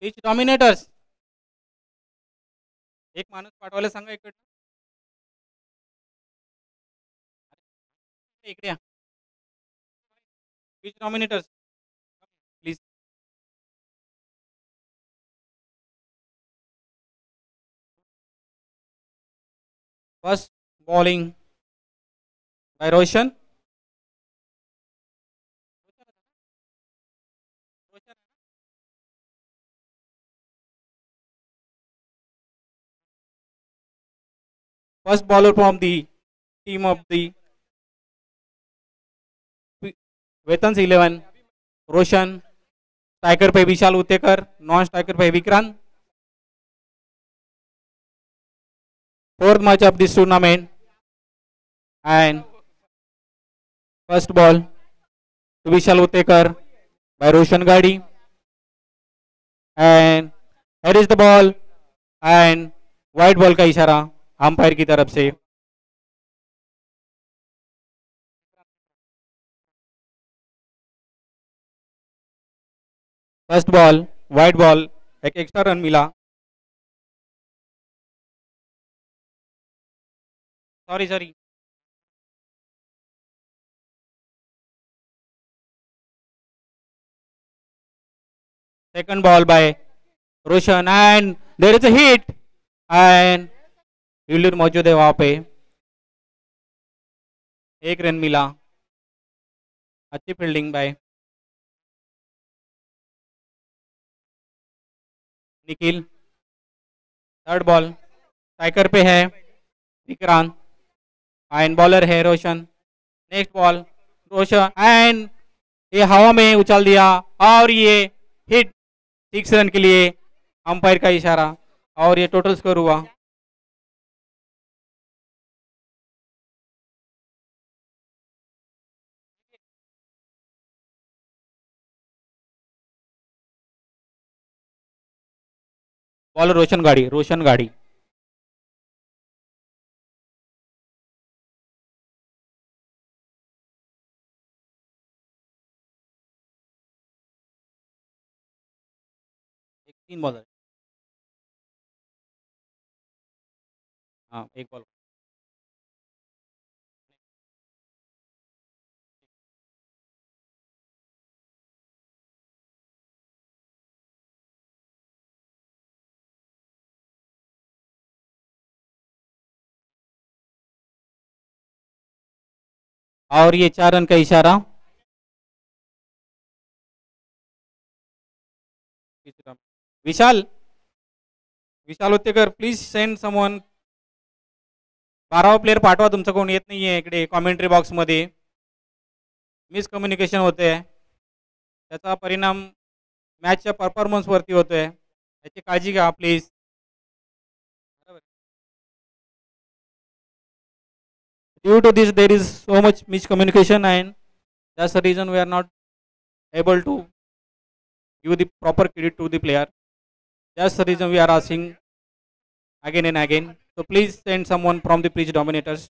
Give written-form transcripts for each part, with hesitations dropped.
Pitch डॉमिनेटर्स, एक माणूस पाठवायला सांगा इकडे. इकडे या. Pitch dominators please. First bowling by Roshan. First bowler from the team of the veterans 11, Roshan. Striker पे विशाल उतेकर, नॉन स्ट्राइकर पे Vikrant. Fourth match of this tournament, and first ball to Vishal Utekar by Roshan Gadi, and here is the ball, and white ball का इशारा umpire की तरफ से. First ball white ball, एक extra run मिला. Sorry sorry. Second ball by Roshan, and there is a hit, and fielder मौजूद है वहां पे. एक रन मिला. अच्छी fielding by Nikhil. Third ball striker पे है विक्रांत, एंड बॉलर है Roshan. Next ball Roshan, and ये हवा में उछाल दिया और ये हिट. 6 रन के लिए अंपायर का इशारा, और ये टोटल स्कोर हुआ. बॉलर रोशन गाड़ी, रोशन गाड़ी. एक 3 बॉलर. हाँ एक बॉल. और ये 4 रन का इशारा. Vishal, Vishal Uttekar please send someone. 12वा प्लेयर पाठवा, तुमचं कोण येत नाहीये इकडे कॉमेंट्री बॉक्स मध्ये. मिसकम्युनिकेशन होते आहे, त्याचा परिणाम मॅचच्या परफॉर्मन्स वरती होतोय. याची काळजी घ्या please. Due to this there is so much miscommunication, and that's the reason we are not able to give the proper credit to the player. That's the reason we are asking again and again. So please send someone from the pitch dominators.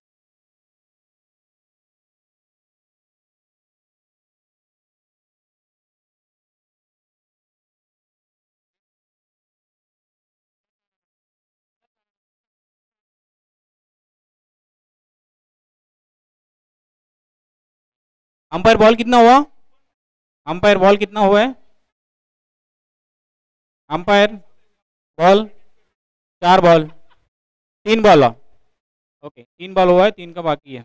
Umpire ball कितना हुआ? Umpire ball कितना हुआ है? Umpire ball 4 ball, 3 ball. Okay 3 ball हुआ है, 3 का बाकी है.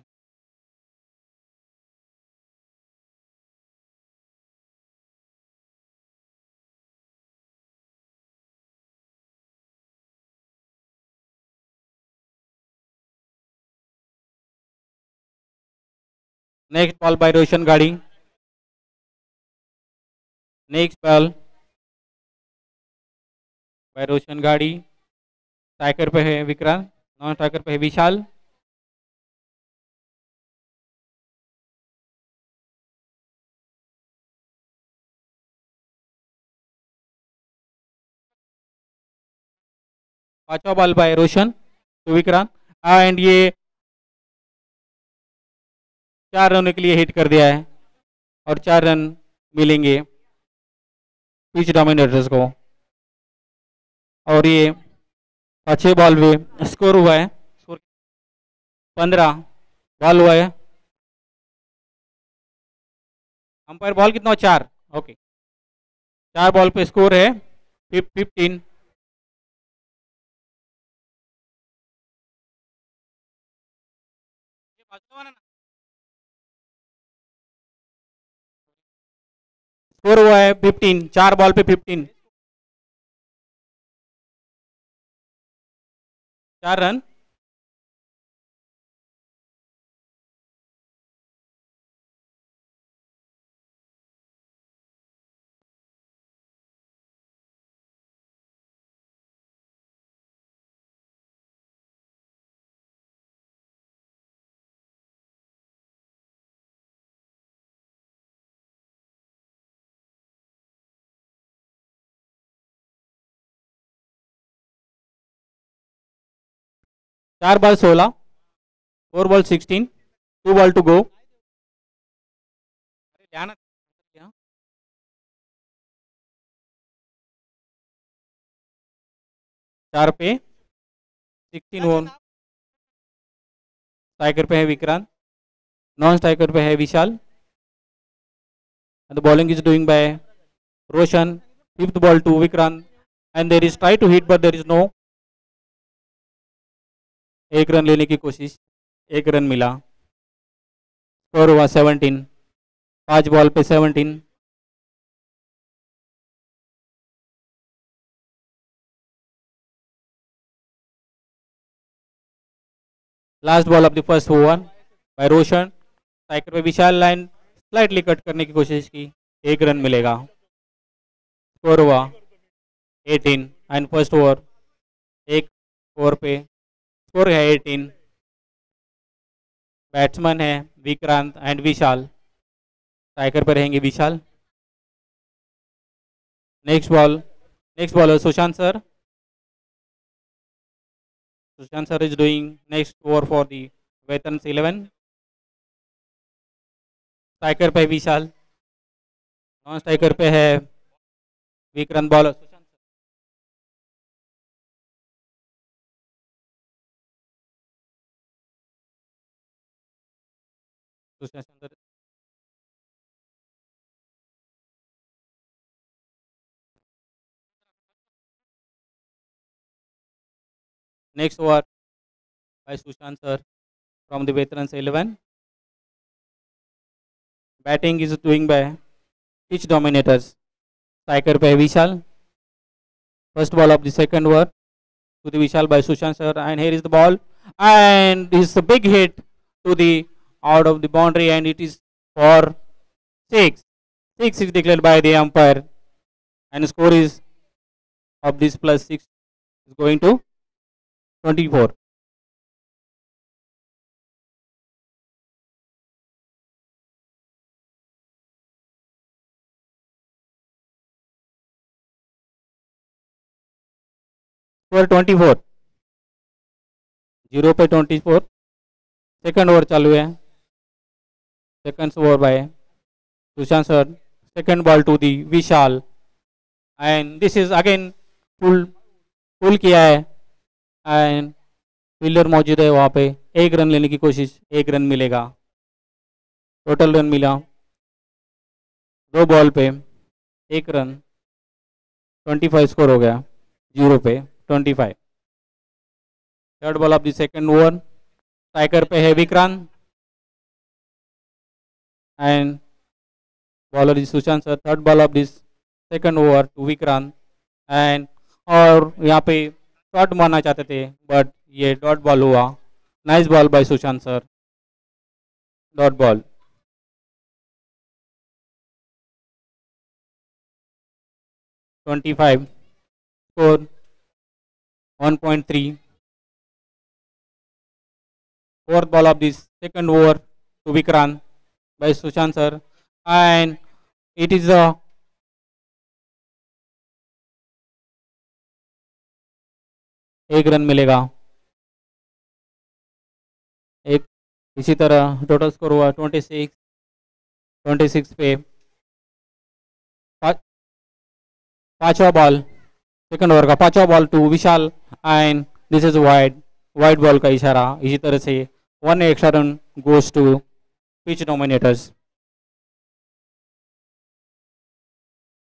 नेक्स्ट बॉल बाय रोशन गाड़ी. नेक्स्ट बॉल बाय रोशन गाड़ी. स्ट्राइकर पे है विक्रांत, नॉन स्ट्राइकर पे है विशाल. पांचवा ball by Roshan to Vikrant, and ये 4 रनों के लिए हिट कर दिया है, और 4 रन मिलेंगे पिच डोमिनेटर्स को. और ये 5 बॉल पे स्कोर हुआ है, 15 बॉल हुआ है। अंपायर बॉल कितना, 4, ओके। 4 बॉल पे स्कोर है 15। स्कोर हुआ है 15, 4 बॉल पे 15, 4 रन। चार ball 16, 4 ball 16, 2 ball to go. ध्यान 4 पे 16 ओवर। स्ट्राइकर पे है विक्रांत, नॉन स्ट्राइकर पे है विशाल। And the bowling is doing by Roshan. 5th ball to Vikrant, and there is try to hit but there is no। एक run लेने की कोशिश, 1 रन मिला। स्कोर हुआ 17, 5 बॉल पे 17। Last ball of the first over by Roshan. Striker पे विशाल line slightly cut करने की कोशिश की, 1 रन मिलेगा। स्कोर हुआ 18 एंड फर्स्ट ओवर, एक ओवर पे स्कोर है 18। बैट्समैन है विक्रांत एंड विशाल, स्ट्राइकर पर रहेंगे Vishal. Next bowler Sushant sir. Sushant sir is doing next over for the veterans 11। Striker पे विशाल, नॉन स्ट्राइकर पे है Vikrant. Bowler Sushant. Next over by Sushant sir from the veterans 11. Batting is doing by pitch dominators. Striker by Vishal. First ball of the second over to the Vishal by Sushant sir, and here is the ball, and this is a big hit to the out of the boundary, and it is for 6. 6 is declared by the umpire, and score is of this plus 6 is going to 24. Score 24, 0 पे 24। Second over चालू है, second over by Sushant sir. Second ball to the Vishal, and this is again full किया है, and fielder मौजूद है वहाँ पे। 1 run लेने की कोशिश, 1 रन मिलेगा। टोटल रन मिला 2 बॉल पे 1 रन, 25 स्कोर हो गया, 0 पे 25। Third ball of the second over, striker पे है Vikrant and bowler is Sushant sir. Third ball of this second over to Vikrant, and और यहाँ पे शॉट मारना चाहते थे बट ये डॉट बॉल हुआ। Nice ball by Sushant sir, dot ball. (25) score 1.3। Fourth ball of this second over to Vikrant by Sushant sir, and it is a एक run मिलेगा। एक इसी तरह टोटल स्कोर हुआ 26 पे। पांचवा बॉल सेकंड ओवर का पांचवा ball to Vishal and this is wide ball का इशारा। इसी तरह से 1 extra run goes to pitch dominators.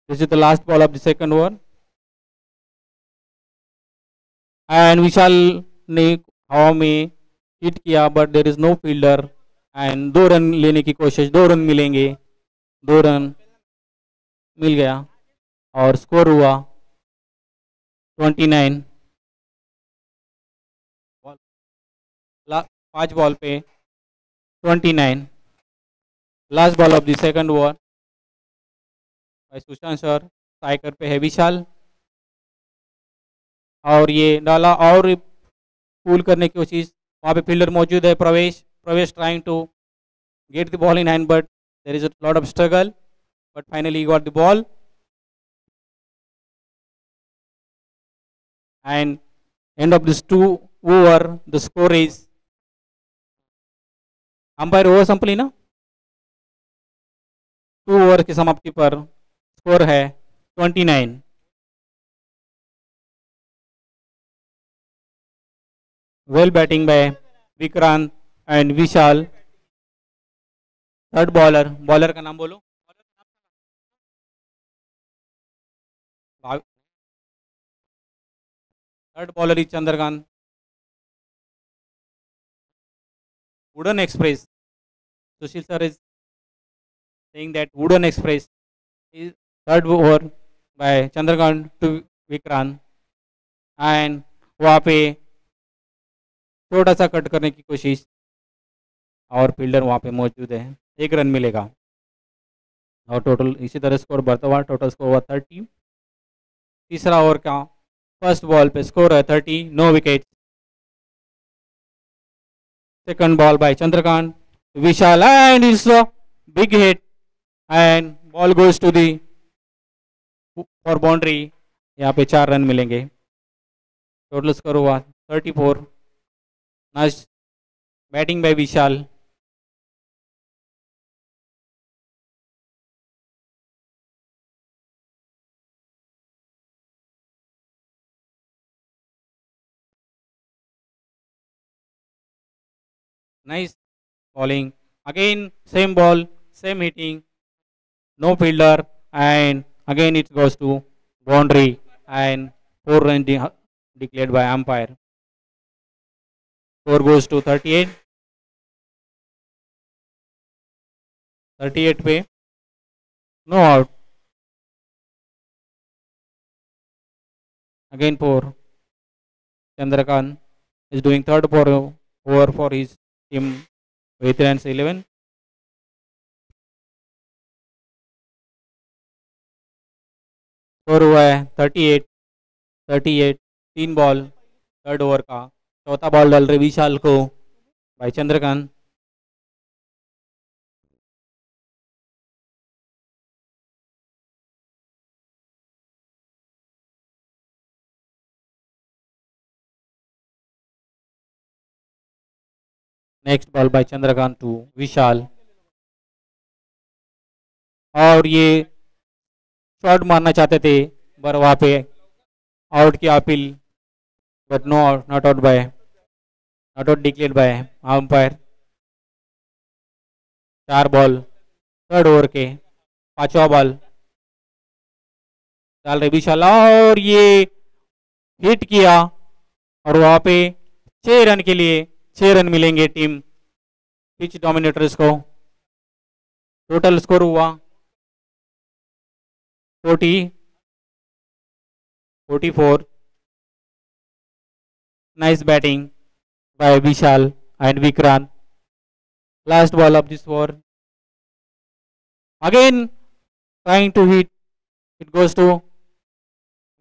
This is the last ball of the second over and Vishal ने हवा में हिट किया but there is no fielder and 2 run लेने की कोशिश, 2 रन मिलेंगे, 2 रन मिल गया और स्कोर हुआ 29। 5 बॉल पे 29। Last ball of the second over भाई सुशांत सर, स्ट्राइकर पे है विशाल और ये डाला और पुल करने की कोशिश, वहाँ पे फील्डर मौजूद है Pravesh trying to get the ball in hand but there is a lot of struggle but finally he got the ball and end of this 2 over the score is umpire over संपली ना 2 over की समाप्ति पर score है 29। Well batting bye Vikrant and Vishal. Third bowler का नाम बोलो। Third bowler is Chandrakant. Wooden express, Sushil sir is saying that Wooden Express is third over by Chandrakant to Vikrant and वहाँ पे छोटा सा कट करने की कोशिश और फील्डर वहाँ पे मौजूद है, 1 रन मिलेगा और टोटल इसी तरह स्कोर बढ़ता हुआ टोटल स्कोर हुआ 30। तीसरा ओवर का फर्स्ट बॉल पे स्कोर है 30, no wicket. Second ball by Chandrakant, Vishal and it's a big hit and ball goes to the four boundary. यहाँ पे 4 रन मिलेंगे, टोटल स्कोर हुआ 34। Nice batting by Vishal. Nice bowling. Again, same ball, same hitting, no fielder, and again it goes to boundary and 4 runs declared by umpire. Score goes to 38. 38 पे no out. Again 4. Chandrakant is doing third over for his team with runs 11. Score हुआ है 38। 3 ball third over का चौथा ball डाल रहे विशाल को भाई Chandrakant. Next ball by Chandrakant to Vishal और ये शॉट मारना चाहते थे पर वहाँ पे आउट की appeal but no out, not out declared by umpire. 4 ball third over के पांचवा बॉल डाल रहे विशाल और ये हिट किया और वहाँ पे 6 रन के लिए 6 रन मिलेंगे टीम पिच डोमिनेटर्स को। टोटल स्कोर हुआ 44। Nice batting by Vishal and Vikrant. Last ball of this over again trying to hit, it goes to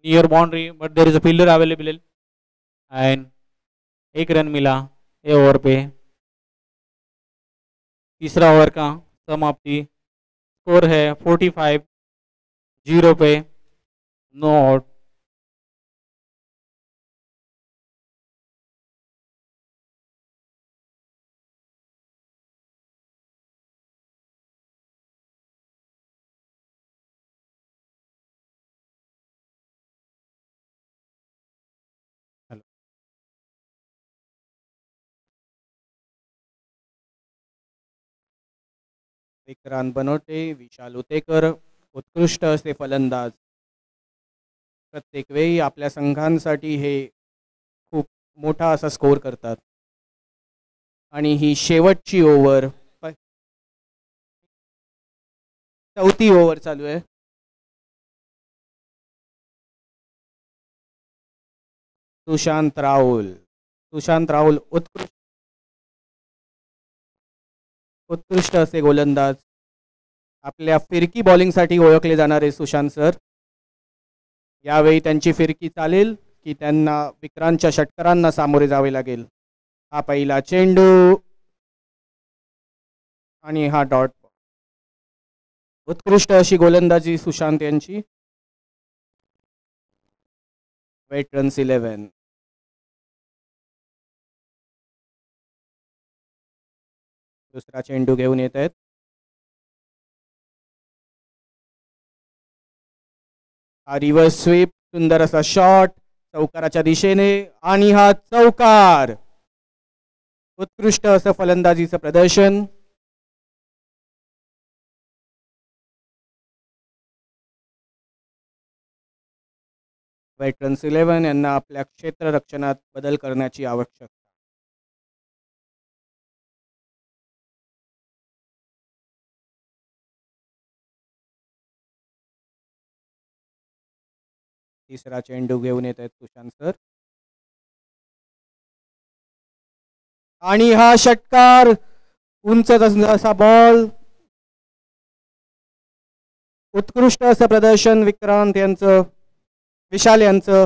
near boundary but there is a fielder available and 1 run मिला ये over पे। तीसरा over का समाप्ति score है 45-0 पे, no out. Vikrant बनवटे, विशाल उतेकर उत्कृष्ट असे फलंदाज. प्रत्येक वेळी आपल्या संघांसाठी हे खूप मोठा असा स्कोर करतात. आणि ही शेवटची ओव्हर, चौथी ओव्हर चालू आहे. सुशांत राहुल उत्कृष्ट असे गोलंदाज. आपल्या फिरकी बॉलिंगसाठी ओळखले जाणारे सुशांत सर. यावेळी त्यांची फिरकी चालेल की त्यांना विक्रांतच्या षटकारांना सामोरे जावे लागेल. हा पहिला चेंडू आणि हा डॉट. उत्कृष्ट अशी गोलंदाजी सुशांत यांची. वेटरन्स 11. दुसरा चेंडू घेऊन येत आहेत. हा रिव्हर्स स्वीप, सुंदर असा शॉट चौकाराच्या दिशेने आणि हा चौकार. उत्कृष्ट असं फलंदाजीचं प्रदर्शन. वेटरन्स 11 यांना आपल्या क्षेत्ररक्षणात बदल करण्याची आवश्यकता. तिसरा चेंडू घेऊन येत आहेत सुशांत सर. आणि हा षटकार, उंच असा बॉल. उत्कृष्ट असं प्रदर्शन विक्रांत यांचं, विशाल यांचं.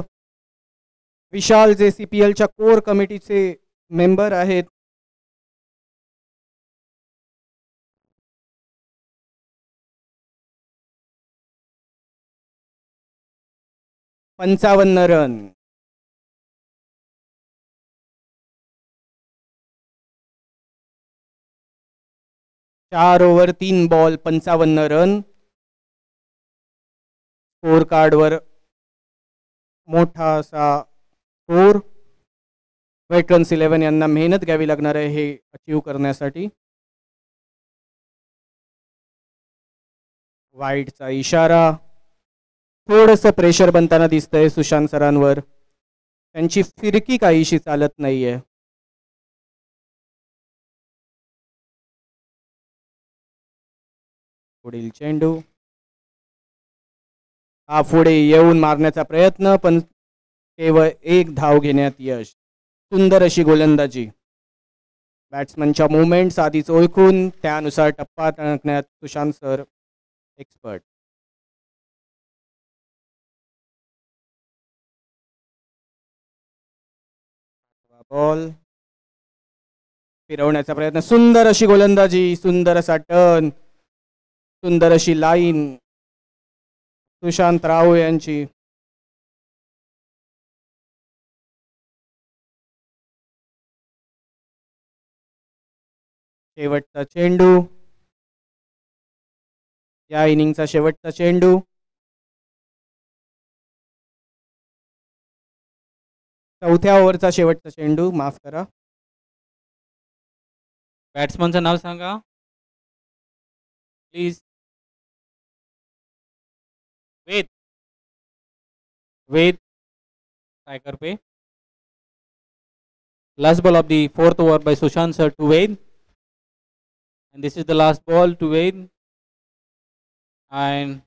विशाल जे CPLच्या कोर कमिटीचे मेंबर आहेत. पंचावन्न रन. चार ओव्हर 3 बॉल 55 रन. स्कोर कार्डवर मोठा असा स्कोर. वेटरन्स 11 यांना मेहनत घ्यावी लागणार आहे हे अचीव करण्यासाठी. वाईडचा इशारा. थोडंसं प्रेशर बनताना दिसतंय सुशांत सरांवर. त्यांची फिरकी काहीशी चालत नाहीये. पुढील चेंडू. हा पुढे येऊन मारण्याचा प्रयत्न, पण केवळ एक धाव घेण्यात यश. सुंदर अशी गोलंदाजी. बॅट्समनच्या मुवमेंट्स आधीच ओळखून त्यानुसार टप्पा टाकण्यात सुशांत सर एक्सपर्ट. बॉल फिरवण्याचा प्रयत्न. सुंदर अशी गोलंदाजी, सुंदर असा टर्न, सुंदर अशी लाईन सुशांत राव यांची. शेवटचा चेंडू, या इनिंगचा शेवटचा चेंडू. चौथ्या ओव्हरचा शेवटचा चेंडू, माफ करा. बॅट्समनचं नाव सांगा प्लीज. वेद स्ट्राइकर पे. Last ball of the fourth over by Sushant sir to Wade, and this is the last ball to Wade, and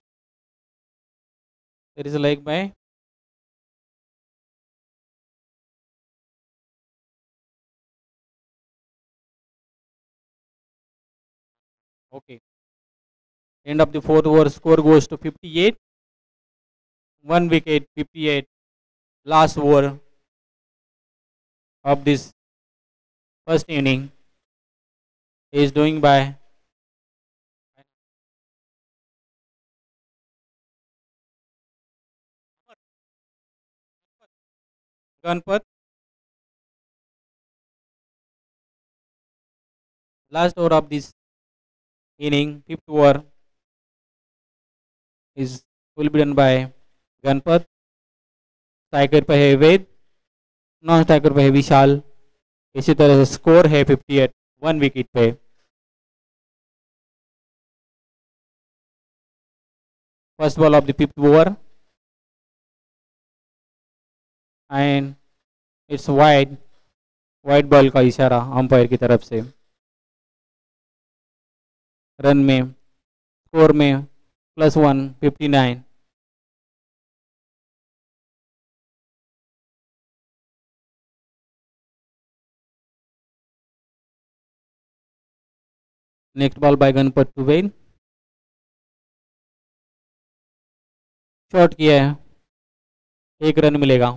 there is a leg by okay. End of the fourth over, score goes to 58. 1 wicket, 58. Last over of this first inning is doing by Ganpat. Last over of this inning, fifth over, will be done by Ganpat. Striker पे है वेद, non striker पे है विशाल. इसी तरह से score है 58, 1 wicket पे. First ball of the 5th over and it's wide, wide ball का इशारा अंपायर की तरफ से। रन में, स्कोर में +1, 59। Next ball by Ganpat to वेन, शॉट किया है, 1 रन मिलेगा।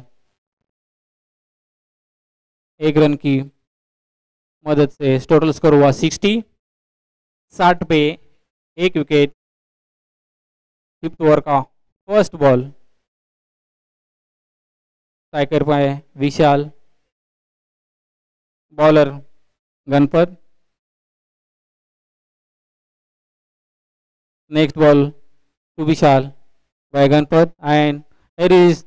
1 रन की मदद से टोटल स्कोर हुआ 60। 60 पे 1 विकेट। 5th ओवर का फर्स्ट बॉल, स्ट्राइकर पाए Vishal, bowler Ganpat. Next ball to Vishal by Ganpat, and it is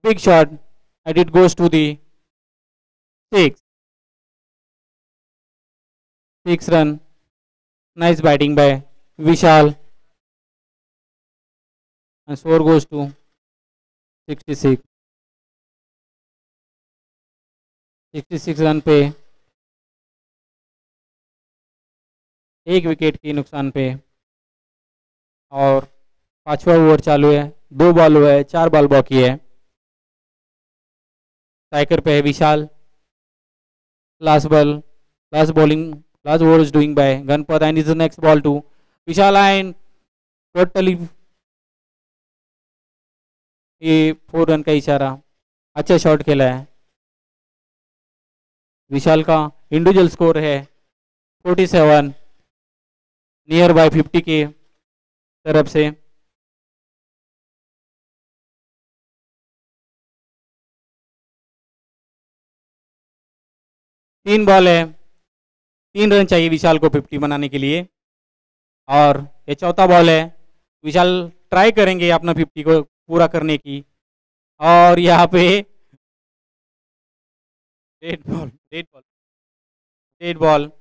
big shot and it goes to the 6. 6 run. Nice batting by Vishal and score goes to 66. 66 run पे 1 wicket के नुकसान पे, और 5वां over चालू है। 2 ball हुए है, 4 बॉल बाकी है। स्ट्राइकर पे है Vishal. Last ball, last bowling, last over is doing by Ganpat and is the next ball to Vishal and totally ये 4 रन का इशारा। अच्छा शॉट खेला है। विशाल का इंडिविजुअल स्कोर है 47, नियर बाय 50 के तरफ से। तीन बॉल है, 3 रन चाहिए विशाल को 50 बनाने के लिए, और ये चौथा बॉल है। विशाल ट्राई करेंगे अपना 50 को पूरा करने की, और यहाँ पे डेड बॉल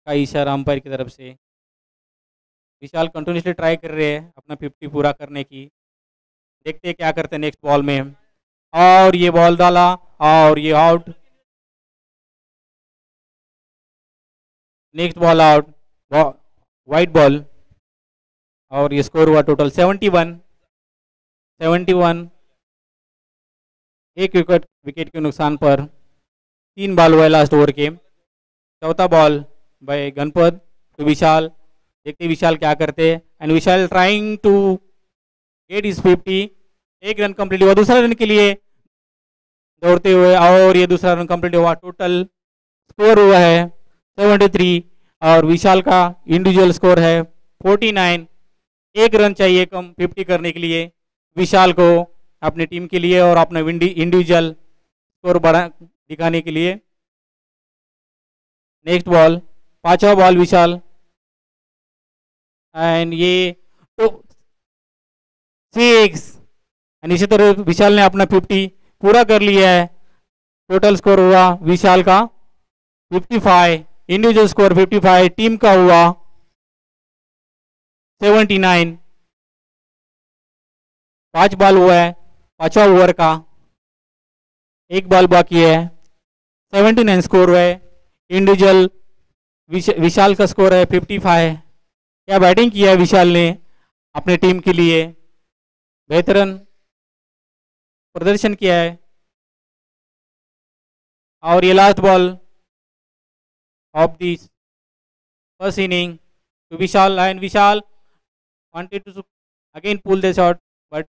का इशारा अंपायर की तरफ से। विशाल कंटिन्यूसली ट्राई कर रहे हैं अपना 50 पूरा करने की। देखते हैं क्या करते हैं नेक्स्ट बॉल में, और ये बॉल डाला और ये out. Next ball out, white ball, और ये स्कोर हुआ टोटल 71। 71 1 विकेट के नुकसान पर 3 बॉल हुए लास्ट ओवर के। चौथा ball by Ganpat to Vishal. देखते विशाल क्या करते हैं, and Vishal trying to get is 50। 1 run complete हुआ, दूसरा रन के लिए दौड़ते हुए, और ये दूसरा रन कंप्लीट हुआ। टोटल स्कोर हुआ है 73, और विशाल का इंडिविजुअल स्कोर है 49। 1 रन चाहिए कम 50 करने के लिए विशाल को, अपनी टीम के लिए और अपना इंडिविजुअल स्कोर बढ़ा दिखाने के लिए। नेक्स्ट बॉल, 5वां बॉल विशाल, एंड ये तो 6, एंड इसी तरह विशाल ने अपना 50 पूरा कर लिया है। टोटल स्कोर हुआ विशाल का 55, इंडिविजुअल स्कोर 55, टीम का हुआ 79। 5 बॉल हुआ है 5वां ओवर का, 1 बॉल बाकी है। 79 स्कोर है। इंडिविजुअल विशाल का स्कोर है 55। क्या बैटिंग किया है विशाल ने अपने टीम के लिए, बेहतरीन प्रदर्शन किया है। और ये last ball of the first inning to Vishal, and Vishal wanted to again pull the shot, but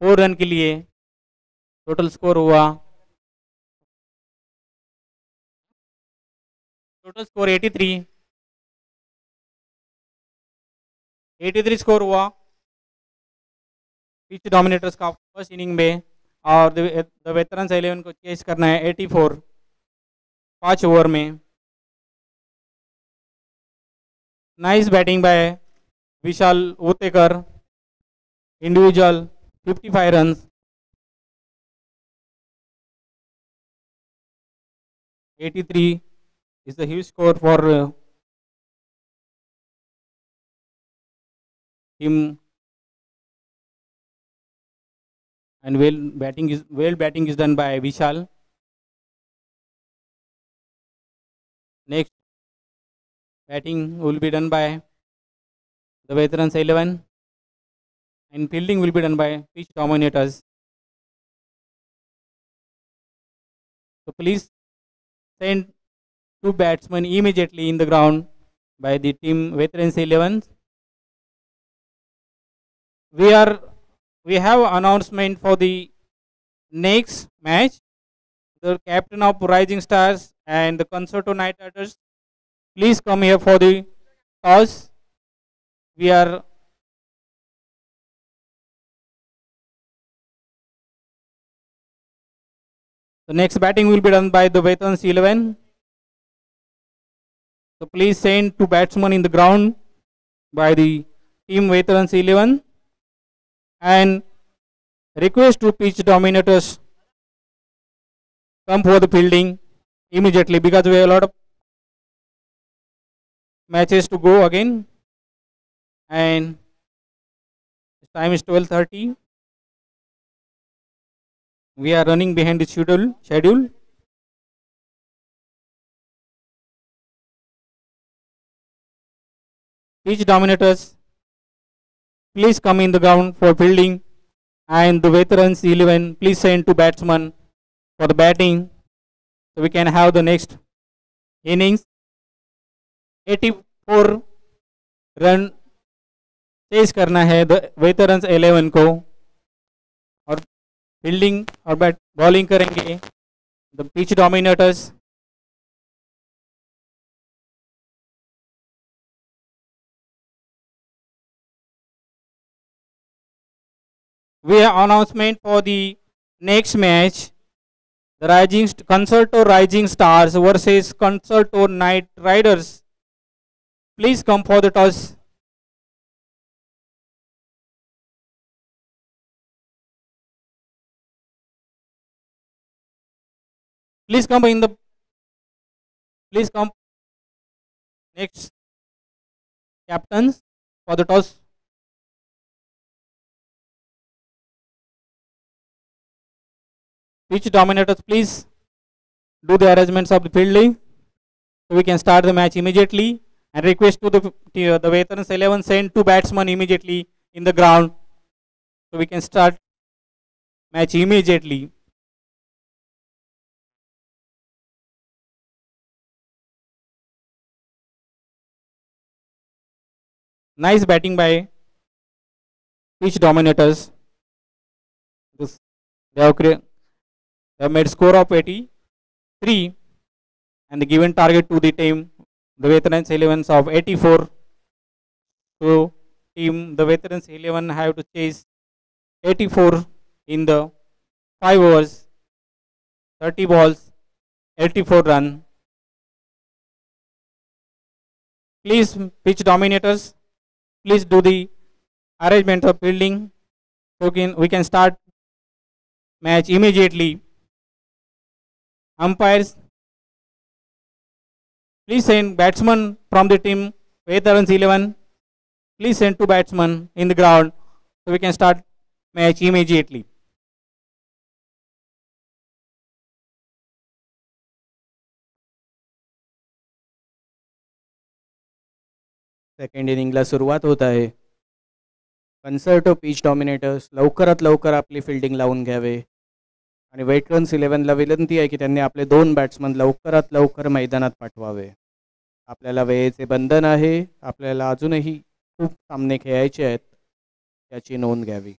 4 run के लिए टोटल स्कोर हुआ, टोटल स्कोर 83 स्कोर हुआ पिच डोमिनेटर्स का फर्स्ट इनिंग में, और द वेटरन्स 11 को चेस करना है 84 5 ओवर में। Nice batting by Vishal Utekar, individual 55 run. 83 is the huge score for team, and well batting is done by Vishal. Next batting will be done by the veterans 11, and fielding will be done by pitch dominators. So please send 2 batsmen immediately in the ground by the team veterans 11. We have announcement for the next match. The captain of Rising Stars and the Concerto Knight Riders, please come here for the toss. The next batting will be done by the veterans 11. So please send 2 batsmen in the ground by the team veterans 11, and request to pitch dominators come for the fielding immediately, because we have a lot of matches to go again, and time is 12:30. We are running behind the schedule. Pitch dominators, please come in the ground for fielding, and the veterans 11, please send 2 batsmen for the batting, so we can have the next innings. 84 run chase करना है the veterans 11 को, और fielding और bowling करेंगे the pitch dominators. We have announcement for the next match. The Concerto Rising Stars versus Concerto Knight Riders. Please come for the toss. Please come next captains for the toss. Pitch dominators, please do the arrangements of the fielding, so we can start the match immediately, and request to the veterans 11, send 2 batsmen immediately in the ground, so we can start match immediately. Nice batting by pitch dominators. They have made score of 83, and the given target to the team, the veterans 11 of 84. So the veterans 11 have to chase 84 in the 5 overs, 30 balls, 84 run. Please, pitch dominators, please do the arrangement of fielding, so we can start match immediately. Umpires, please send batsmen from the team veterans 11. Please send 2 batsmen in the ground, so we can start match immediately. Second इनिंगला सुरुवात होत आहे. कन्सर्टो pitch डॉमिनेटर्स लवकरात लवकर आपली fielding लावून घ्यावे, आणि वेटरन्स 11ला विनंती आहे की त्यांनी आपले 2 बॅट्समन लवकरात लवकर मैदानात पाठवावे. आपल्याला वेळेचे बंधन आहे, आपल्याला अजूनही खूप सामने खेळायचे आहेत, याची नोंद घ्यावी.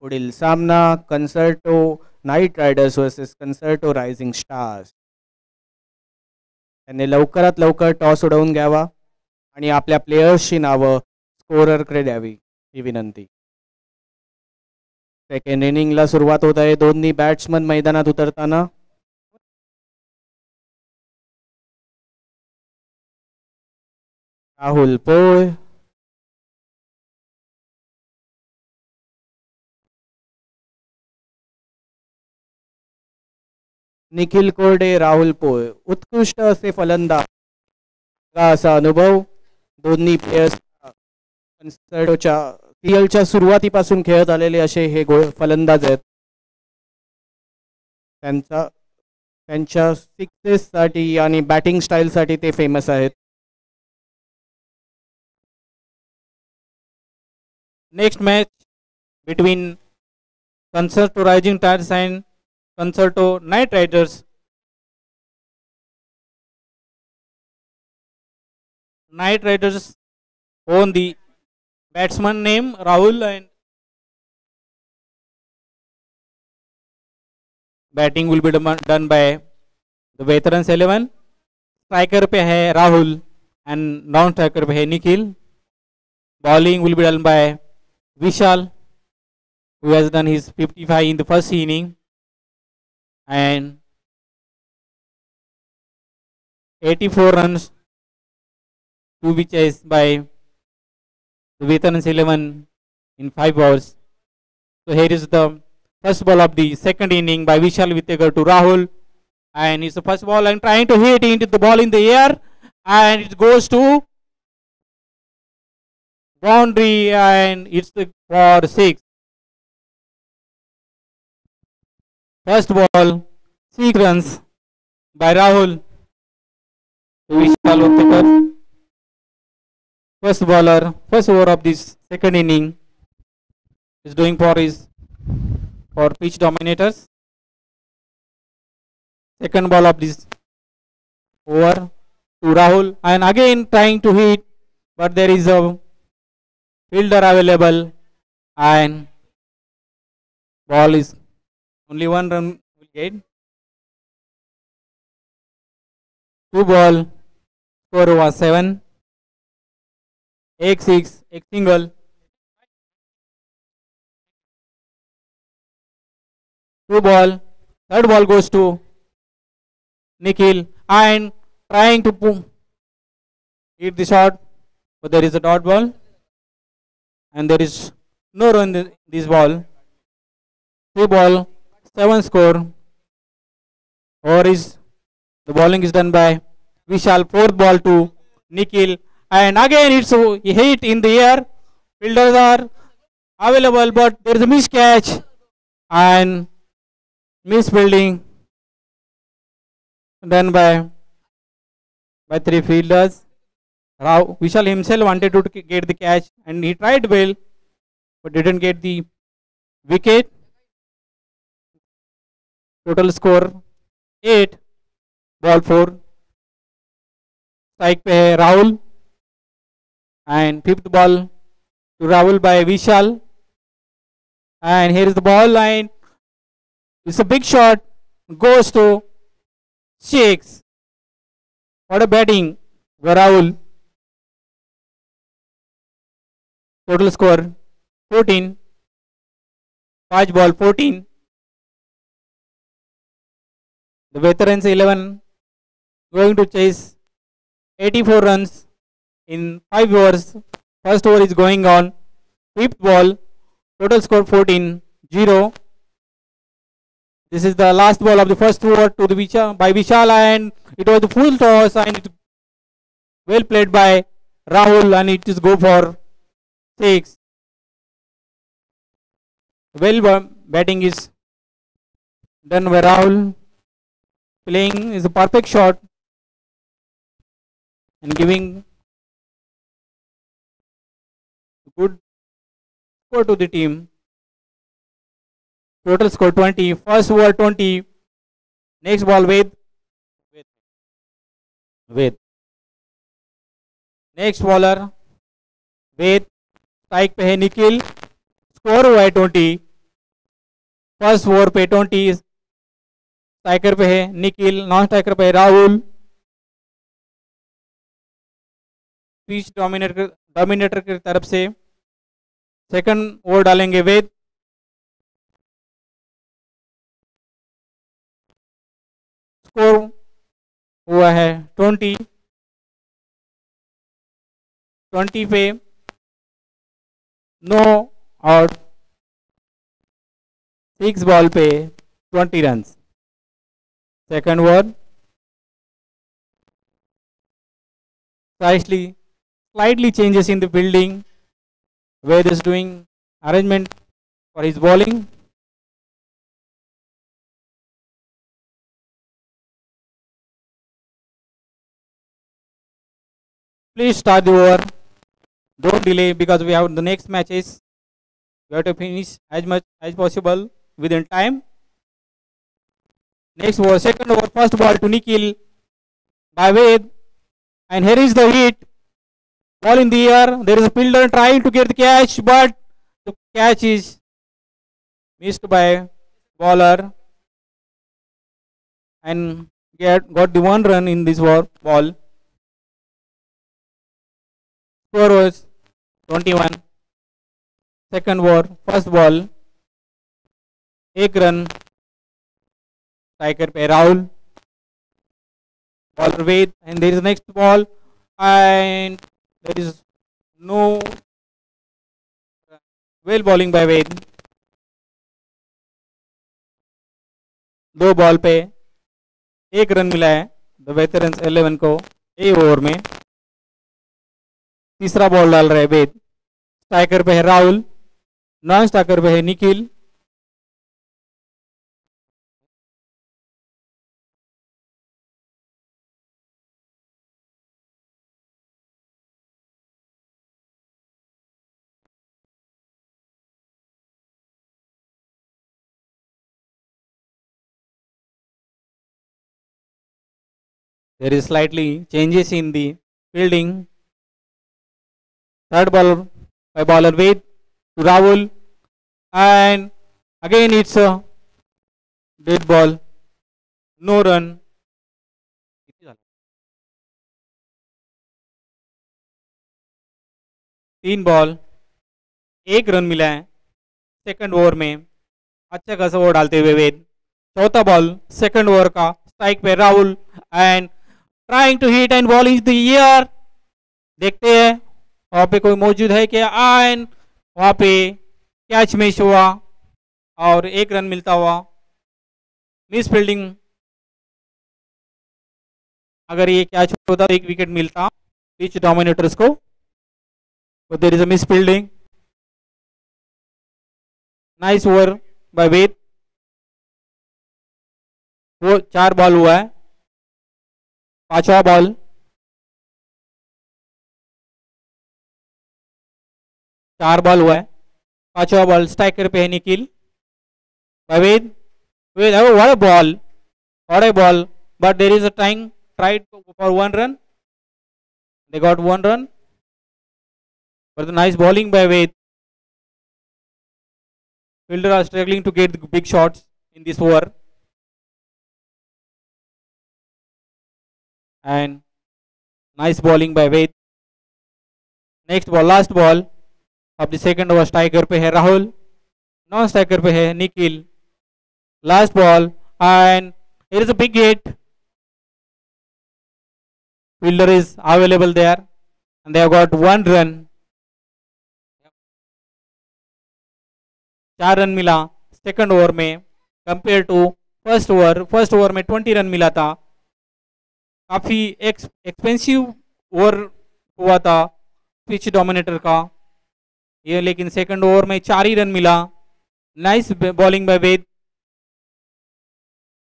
पुढील सामना Concerto Night Riders versus Concerto Rising Stars. त्यांनी लवकरात लवकर टॉस उडवून घ्यावा आणि आपल्या प्लेयर्सची नावं स्कोररकडे द्यावी, ही विनंती. सेकंड इनिंगला सुरुवात होत आहे. दोन्ही बॅट्समन मैदानात उतरताना. राहुल पोळ, निखिल कोरडे, राहुल पोळ. उत्कृष्ट असे फलंदाज, असा अनुभव दोन्ही प्लेयर्स सीएलच्या सुरुवातीपासून खेळत आलेले असे हे फलंदाज आहेत. त्यांच्या सिक्सेससाठी आणि बॅटिंग स्टाईलसाठी ते फेमस आहेत. Next match between Concerto Rising Tyres and Concerto Night Riders. Night Riders own the batsman name Rahul and batting will be done by the veterans 11. Striker पे है Rahul and non striker पे है Nikhil. Bowling will be done by Vishal, who has done his 55 in the first inning and 84 runs to be chased by the veterans 11 in 5 hours. So here is the first ball of the second inning by Vishal Vitegar to Rahul, and it's the first ball and trying to hit into the ball in the air, and it goes to boundary and it's the for 6. First ball 6 runs by Rahul to Vishal Vitegar. First bowler, first over of this second inning is doing for pitch dominators. Second ball of this over to Rahul, and again trying to hit, but there is a fielder available and ball is only 1 run will get. 2 ball, score was 7. एक 6, एक single. 2 ball, third ball goes to Nikhil and trying to hit the shot, but there is a dot ball and there is no run in this ball. 3 ball, 7 score. Or is the bowling is done by Vishal. 4th ball to Nikhil. And again it's a hit in the air. Fielders are available, but there is a miscatch and misfielding done by 3 fielders. Vishal himself wanted to get the catch and he tried well, but didn't get the wicket. Total score 8, ball 4. Strike पे है Rahul. And 5th ball to Rahul by Vishal, and here is the ball line. It's a big shot, goes to 6. What a batting by Rahul. Total score 14, 5 ball 14. The veterans 11 going to chase 84 runs in 5 overs. First over is going on. 5th ball, total score 14, 0. This is the last ball of the first over to the by Vishal, and it was the full toss and it well played by Rahul, and it is go for 6. Well batting is done by Rahul. Playing is a perfect shot and giving good score to the team. Total score 20. First over 20. Next ball with next bowler with strike पे है Nikhil. Score हुआ है 20. First over पे 20. Striker पे है Nikhil, non striker पे है Rahul. Pitch dominator की तरफ से सेकंड ओवर डालेंगे वेद. स्कोर हुआ है 20. 20 पे नो आउट, 6 बॉल पे 20 run. Second over slightly changes in the building. Ved is doing arrangement for his bowling. Please start the over. Don't delay because we have the next matches. We have to finish as much as possible within time. Next over, second over, first ball to Nikhil by Ved. And here is the hit. Ball in the air. There is a fielder trying to get the catch, but the catch is missed by bowler and got the 1 run in this ball. Score was 21. Second over, first ball, 1 run. Striker पे Rahul. Bowler Ved, and there is the next ball, and there is no well bowling by Ved. 2 ball पे 1 run मिला है the veterans 11 को ए over में. तीसरा ball डाल रहे वेद. Striker पे है राहुल, नॉन स्ट्राइकर पे है Nikhil. There is slightly changes in the fielding. Third ball by bowler Ved to Rahul, and again it's a dead ball, no run. 3 ball 1 run मिला है सेकंड ओवर में. अच्छा खासा ओवर डालते हुए वेद. चौथा बॉल सेकंड ओवर का, स्ट्राइक पे Rahul and trying to hit and ball is the air. देखते हैं वहां पे कोई मौजूद है क्या, एंड वहां पे कैच मिस हुआ और 1 रन मिलता हुआ. Miss fielding. अगर ये कैच होता तो 1 विकेट मिलता पिच डोमिनेटर्स को. But there is a misfielding. Nice over by Ved. वो 4 बॉल हुआ है. 5वां बॉल. चार बॉल हुआ है. 5वां बॉल स्ट्राइकर पे है Nikhil. by Ved. Oh, what a ball! What a ball! But there is a tried for 1 run. They got 1 run. But the nice bowling by Ved. Fielders are struggling to get the big shots in this over. And nice bowling by Ved. Next ball, last ball of the second over, striker पे है Rahul, non striker पे है Nikhil. Last ball and here is a big hit. Fielder is available there and they have got 1 run. 4 run मिला second over में compare to first over. First over में 20 run मिला था. काफी एक्सपेंसिव ओवर हुआ था पिच डोमिनेटर का ये, लेकिन सेकंड ओवर में 4 ही रन मिला. Nice bowling by Ved.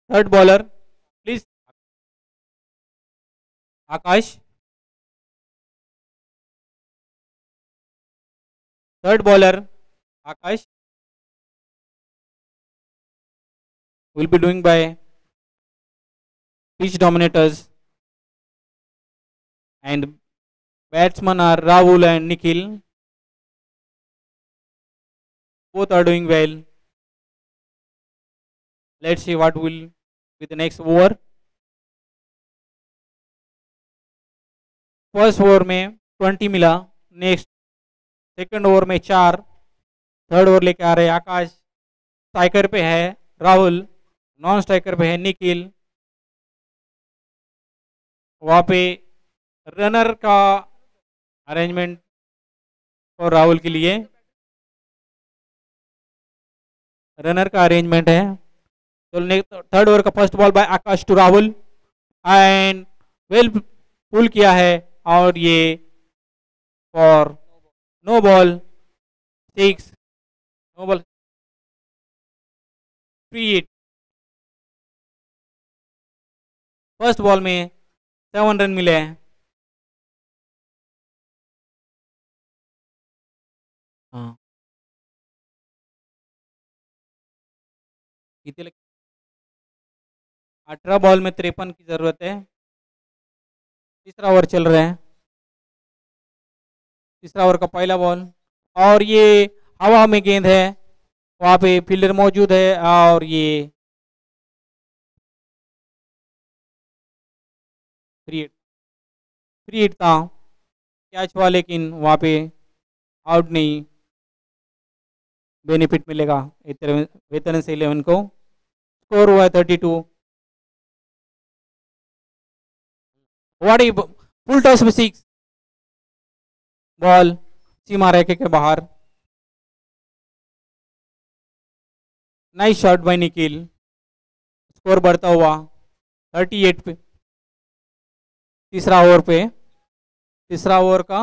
Third bowler please Akash. Third bowler Akash will be doing by pitch dominators, and batsmen are Rahul and Nikhil. Both are doing well. Let's see what will be the next over. First over में 20 मिला. Next second over में 4. Third over लेके आ रहे आकाश. Striker पे है Rahul, non striker पे है निखिल. वहां पे रनर का अरेंजमेंट और राहुल के लिए रनर का अरेंजमेंट है। तो थर्ड ओवर का first ball by Akash to Rahul and well pull किया है और ये four no ball 6, no ball 3 first ball में 7 रन मिले हैं। हाँ कितने 18 बॉल में 53 की जरूरत है। तीसरा ओवर चल रहा है। तीसरा ओवर का पहला बॉल और ये हवा में गेंद है, वहाँ पे फील्डर मौजूद है और ये फ्री हिट था कैच हुआ, लेकिन वहाँ पे आउट नहीं, बेनिफिट मिलेगा वेतन से 11 को। स्कोर हुआ है 32। वाड़ी फुल टॉस में 6 बॉल सीमा रेखे के बाहर। Nice shot bye Nikhil. Score बढ़ता हुआ 38 पे। तीसरा ओवर का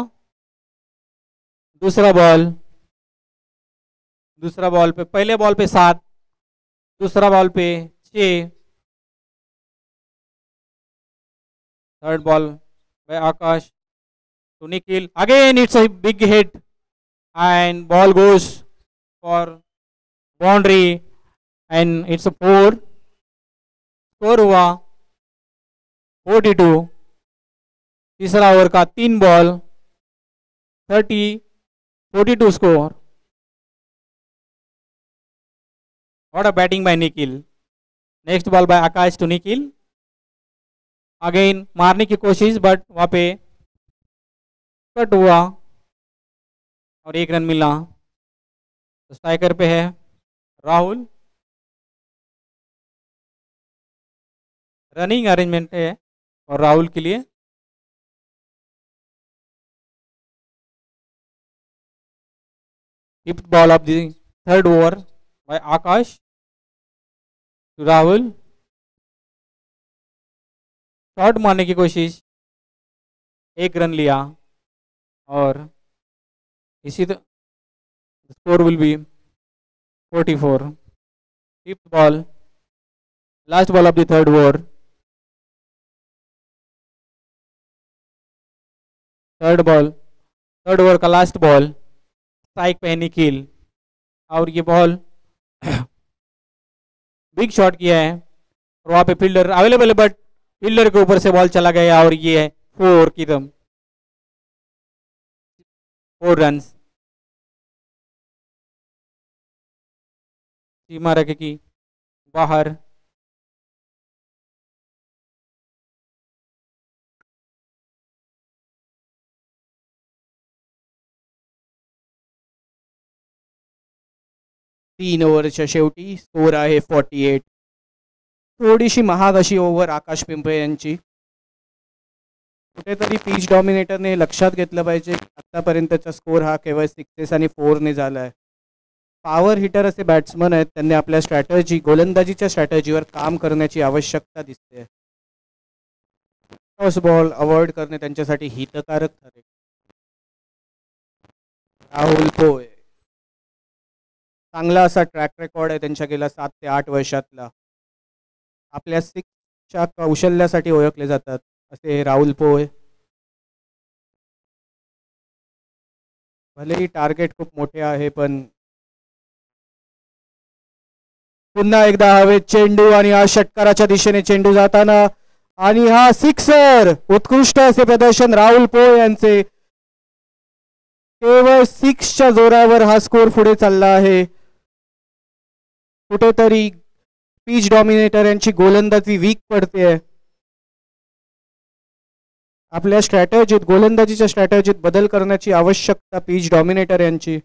दूसरा बॉल पे पहले बॉल पे 7, दूसरा बॉल पे 6। Third ball by Akash to Nikhil, again it's a big hit and ball goes for boundary and it's a 4। Score हुआ 42। तीसरा ओवर का 3 ball 42 score. What a batting by Nikhil. Next ball by Akash to Nikhil, again मारने की कोशिश but वहाँ पे cut हुआ और 1 रन मिला। तो स्ट्राइकर पे है राहुल। रनिंग अरेंजमेंट है और राहुल के लिए। Fifth ball of the third over by Akash to Rahul. Shot मारने की कोशिश, 1 रन लिया और इसी score will be 44। Fifth ball, last ball of the third over. Third over का लास्ट बॉल, स्ट्राइक पे है निखिल और ये बॉल बिग शॉट किया है और वहाँ पे फील्डर अवेलेबल है बट फील्डर के ऊपर से बॉल चला गया और ये है 4 की रन, 4 रन। सीमा रेखे की बाहर। तीन ओव्हरच्या शेवटी स्कोर आहे 48। थोडीशी महाग अशी ओव्हर आकाश पिंपळे यांची। कुठेतरी पिच डॉमिनेटरने लक्षात घेतलं पाहिजे, आतापर्यंतचा स्कोर हा केवळ 6 आणि 4 ने झाला आहे। पॉवर हिटर असे बॅट्समन आहेत, त्यांनी आपल्या गोलंदाजीच्या स्ट्रॅटेजीवर काम करण्याची आवश्यकता दिसते। टॉस बॉल अवॉइड करणे त्यांच्यासाठी हितकारक ठरेल। राहुल पोय, चांगला असा ट्रॅक रेकॉर्ड आहे त्यांच्या गेल्या 7 ते 8 वर्षातला। आपल्या 6च्या कौशल्यासाठी ओळखले जातात असे राहुल पोय। भलेही टार्गेट खूप मोठे आहे पण पुन्हा एकदा हवेत चेंडू आणि हा षटकाराच्या दिशेने चेंडू जाताना आणि हा सिक्सर। उत्कृष्ट असे प्रदर्शन राहुल पोय यांचे। केवळ 6च्या जोरावर हा स्कोर पुढे चालला आहे। कुठेतरी पिच डॉमिनेटर यांची गोलंदाजी वीक पडते। आपल्या स्ट्रॅटेजीत, गोलंदाजीच्या स्ट्रॅटेजीत बदल करण्याची आवश्यकता पिच डॉमिनेटर यांची।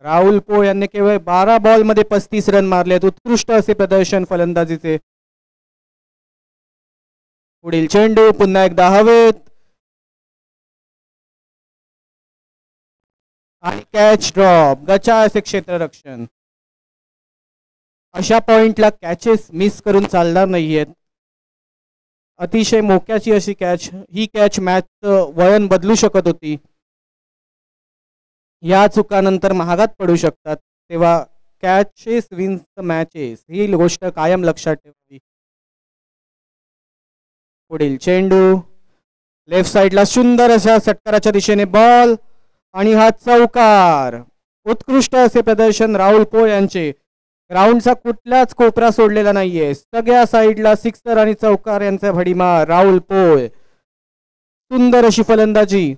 राहुल पोय यांनी केवळ 12 बॉलमध्ये 35 रन मारलेत। उत्कृष्ट असे प्रदर्शन फलंदाजीचे। पुढील चेंडू पुन्हा एकदा हवेत आणि कॅच ड्रॉप, गचा असे क्षेत्ररक्षण. अशा पॉइंटला कॅचेस मिस करून चालणार नाहीयेत. अतिशय मोक्याची अशी कॅच, ही कॅच मॅचचं वळण बदलू शकत होती. या चुकानंतर महागात पडू शकतात, तेव्हा कॅचेस विन्स द मॅचेस ही गोष्ट कायम लक्षात ठेवावी. पुढील चेंडू लेफ्ट साइडला सुंदर अशा षटकाराच्या दिशेने बॉल आणि हा चौकार. उत्कृष्ट असे प्रदर्शन राहुल पोळ यांचे. ग्राउंडचा कुठलाच कोपरा सोडलेला नाहीये, सगळ्या साईडला सिक्सर आणि चौकार यांचा भडीमार राहुल पोळ. सुंदर अशी फलंदाजी.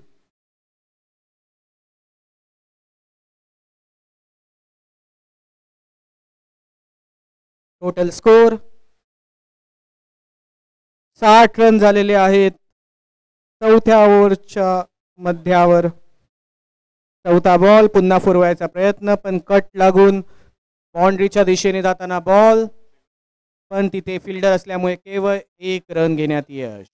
टोटल स्कोर 60 रन झालेले आहेत. चौथ्या ओव्हरच्या मध्यावर चौथा बॉल, पुन्हा फुरवायचा प्रयत्न पण कट लागून बाउंड्रीच्या दिशेने जाताना बॉल, पण तिथे फिल्डर असल्यामुळे केवळ 1 रन घेण्यात यश.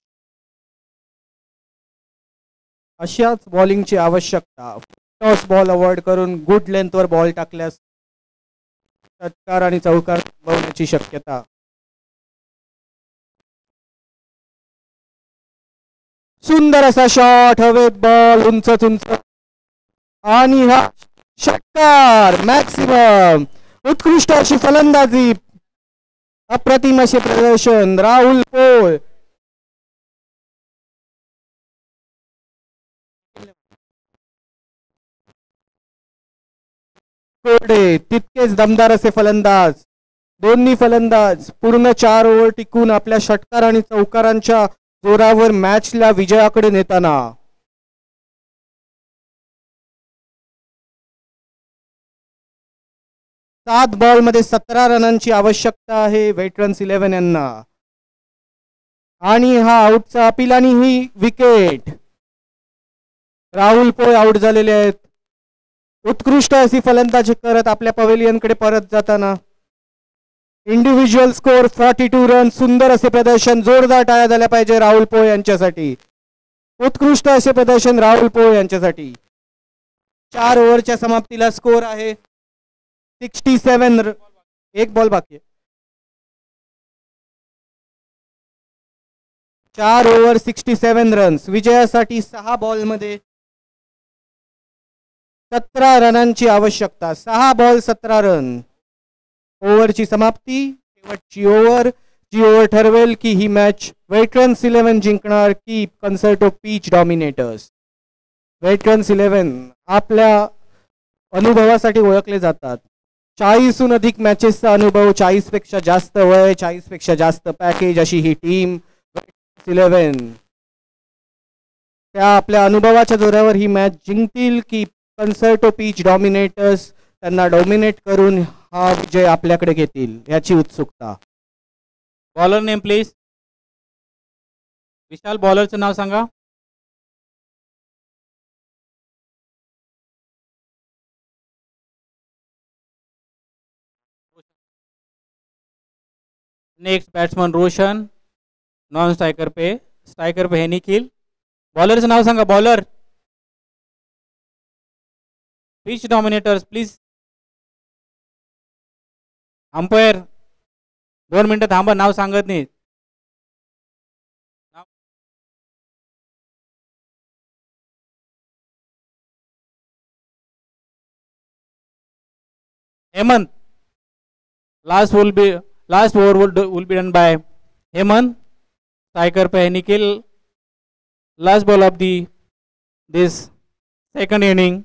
अशाच बॉलिंगची आवश्यकता. टॉस बॉल अवॉइड करून गुड लेंथवर बॉल टाकल्यास षटकार आणि चौकार बनवण्याची शक्यता. सुंदर असा शॉट, हवेत बॉल उंच उंच आणि हा षटकार मॅक्सिमम. उत्कृष्ट अशी फलंदाजी, अप्रतिम असे प्रदर्शन राहुल पोळ. तितकेच दमदार असे फलंदाज, दोन्ही फलंदाज पूर्ण 4 ओव्हर टिकून आपल्या षटकार आणि चौकारांच्या जोरावर मॅचला विजयाकडे नेताना. सात बॉल मध्ये 17 रनांची आवश्यकता आहे वेटरन्स 11 यांना. आणि हा आउटचा अपील आणि ही विकेट. राहुल पोळ आउट झालेले आहेत. उत्कृष्ट अशी फलंदाजी करत आपल्या पवेलियनकडे परत जाताना. Individual score 42 run. सुंदर असे प्रदर्शन, जोरदार टाळ्या झाल्या पाहिजे राहुल पोळ यांच्यासाठी. उत्कृष्ट असे प्रदर्शन राहुल पोळ यांच्यासाठी. 4 ओव्हरच्या समाप्तीला स्कोर आहे 67. एक बॉल बाकी आहे. 4 ओव्हर 67 रन्स. विजयासाठी 6 बॉल मध्ये 17 रनांची आवश्यकता. 6 बॉल 17 रन. ओव्हरची समाप्ती, शेवटची ओव्हर, जी ओव्हर ठरवेल की ही मॅच वेटरन्स 11 जिंकणार की कन्सर्टो पीच डॉमिनेटर्स. वेटरन्स 11 आपल्या अनुभवासाठी ओळखले जातात. 40हून अधिक मॅचेसचा अनुभव, 40 पेक्षा जास्त वय, 40 पेक्षा जास्त पॅकेज अशी ही टीम 11. त्या आपल्या अनुभवाच्या जोरावर ही मॅच जिंकतील की कन्सर्टो पीच डॉमिनेटर्स त्यांना डॉमिनेट करून हा विजय आपल्याकडे घेतील याची उत्सुकता. Bowler name please. विशाल, बॉलरचं नाव सांगा. Next batsman Roshan. Non striker पे है निखिल. बॉलरचं नाव सांगा. Bowler. Pitch dominators please. Umpire 2 मिनिटं थांबा, नाव सांगत नाही. Hemant. Last over will be done by Hemant. Striker पे है Nikhil. Last ball of this second inning.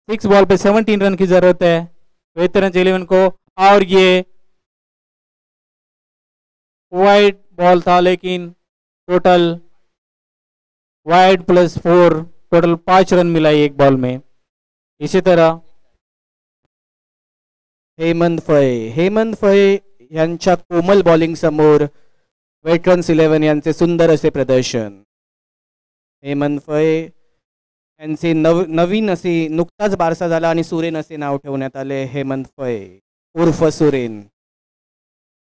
6 ball पे 17 रन की जरूरत है वेटरन्स 11 को. और ये वाइड बॉल था, लेकिन टोटल वाइड +4 टोटल 5 रन मिला एक बॉल में. इसी तरह हेमंत फळे यांच्या कोमल बॉलिंग समोर वेटरन्स 11 यांचे सुंदर असे प्रदर्शन. हेमंत फळे यांचे नवीन असे नुकताच बारसा झाला आणि सुरेन असे नाव ठेवण्यात आले. हेमंत फळे उर्फ सुरेन.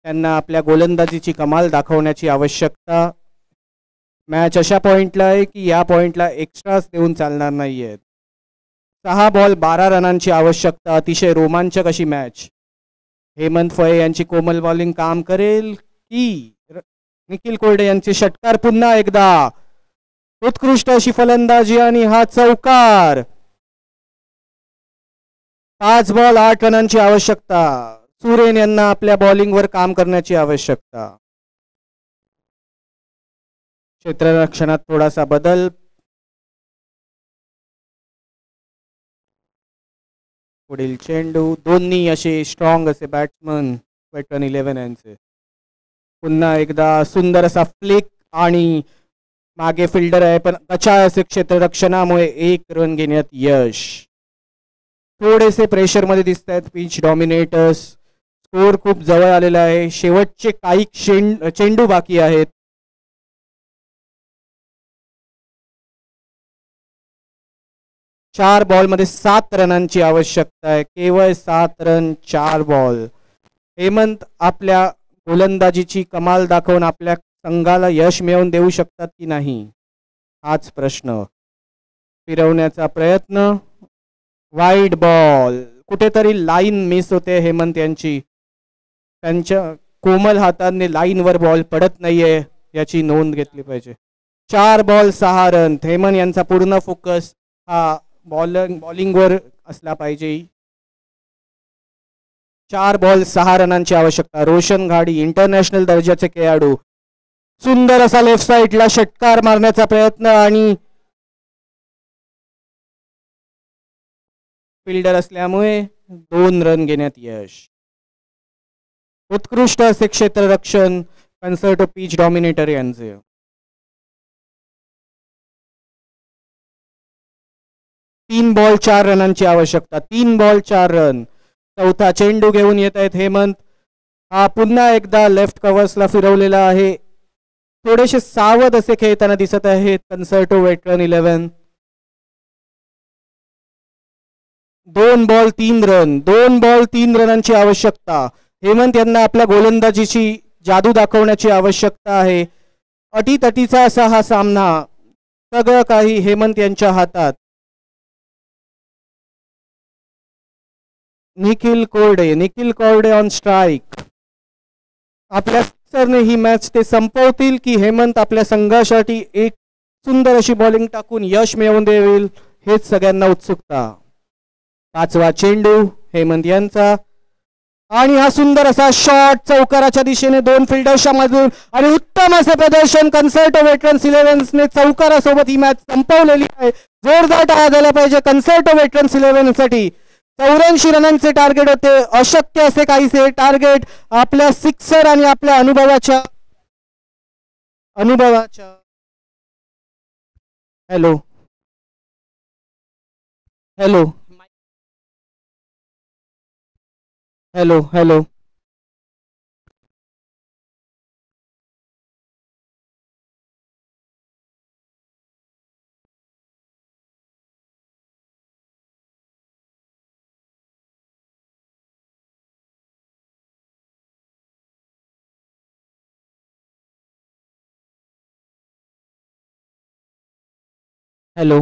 त्यांना आपल्या गोलंदाजीची कमाल दाखवण्याची आवश्यकता. मॅच अशा पॉइंटला आहे की या पॉइंटला एक्स्ट्राच देऊन चालणार नाही आहेत. 6 बॉल 12 रनांची आवश्यकता. अतिशय रोमांचक अशी मॅच. हेमंत फळे यांची कोमल बॉलिंग काम करेल की निखिल कोरडे यांचे षटकार पुन्हा एकदा. उत्कृष्ट अशी फलंदाजी आणि हा चौकार. 5 बॉल 8 रनांची आवश्यकता. सुरेन यांना आपल्या बॉलिंगवर काम करण्याची आवश्यकता. क्षेत्ररक्षणात थोडासा बदल. पुढील चेंडू. दोन्ही असे स्ट्रॉंग असे बॅट्समन वेटरन 11 यांचे. पुन्हा एकदा सुंदर असा फ्लिक आणि मागे फिल्डर आहे पण कचाळ असे क्षेत्ररक्षणामुळे 1 रन घेण्यात यश. थोडेसे प्रेशरमध्ये दिसत आहेत पिच डॉमिनेटर्स. स्कोर खूप जवळ आलेला आहे. शेवटचे काही चेंडू बाकी आहेत. चार बॉलमध्ये 7 रनांची आवश्यकता आहे. केवळ 7 रन 4 बॉल. हेमंत आपल्या गोलंदाजीची कमाल दाखवून आपल्या संघाला यश मिळवून देऊ शकतात की नाही हाच प्रश्न. फिरवण्याचा प्रयत्न. Wide ball. कुठेतरी लाईन मिस होते हेमंत यांची. त्यांच्या कोमल हातांनी लाईनवर बॉल पडत नाहीये याची नोंद घेतली पाहिजे. 4 बॉल 6 रन. हेमंत यांचा पूर्ण फोकस हा बॉलिंगवर असला पाहिजे. 4 बॉल 6 रनांची आवश्यकता. रोशन घाडी इंटरनॅशनल दर्जाचे खेळाडू. सुंदर असा लेफ्ट साईडला षटकार मारण्याचा प्रयत्न आणि फिल्डर असल्यामुळे 2 रन घेण्यात यश. उत्कृष्ट असे क्षेत्ररक्षण कन्सर्टो पिच डॉमिनेटर यांचे. 3 बॉल 4 रनांची आवश्यकता. 3 बॉल 4 रन. चौथा चेंडू घेऊन येत आहेत हेमंत. हा पुन्हा एकदा लेफ्ट कव्हर्सला फिरवलेला आहे. थोडेसे सावध असे खेळताना दिसत आहेत कन्सर्टो वेटरन 11. 2 ball 3 run. 2 बॉल 3 रनांची आवश्यकता. हेमंत यांना आपल्या गोलंदाजीची जादू दाखवण्याची आवश्यकता आहे. अटीतटीचा असा हा सामना. सगळं काही हेमंत यांच्या हातात. निखिल कोरडे ऑन स्ट्राईक. आपल्या सरने ही मॅच ते संपवतील की हेमंत आपल्या संघासाठी एक सुंदर अशी बॉलिंग टाकून यश मिळवून देईल हेच सगळ्यांना उत्सुकता. 5वा चेंडू हेमंत यांचा आणि हा सुंदर असा शॉट चौकाराच्या दिशेने 2 फिल्डर्सच्या मधून आणि उत्तम असे प्रदर्शन कन्सर्टो वेटरन्स 11 ने चौकारासोबत ही मॅच संपवलेली आहे. जोरदार टाळ्या झाल्या पाहिजे कन्सर्टो वेटरन्स 11 साठी. 84 रनांचे टार्गेट होते. अशक्य असे काहीसे टार्गेट आपल्या सिक्सर आणि आपल्या अनुभवाच्या hello hello hello hello hello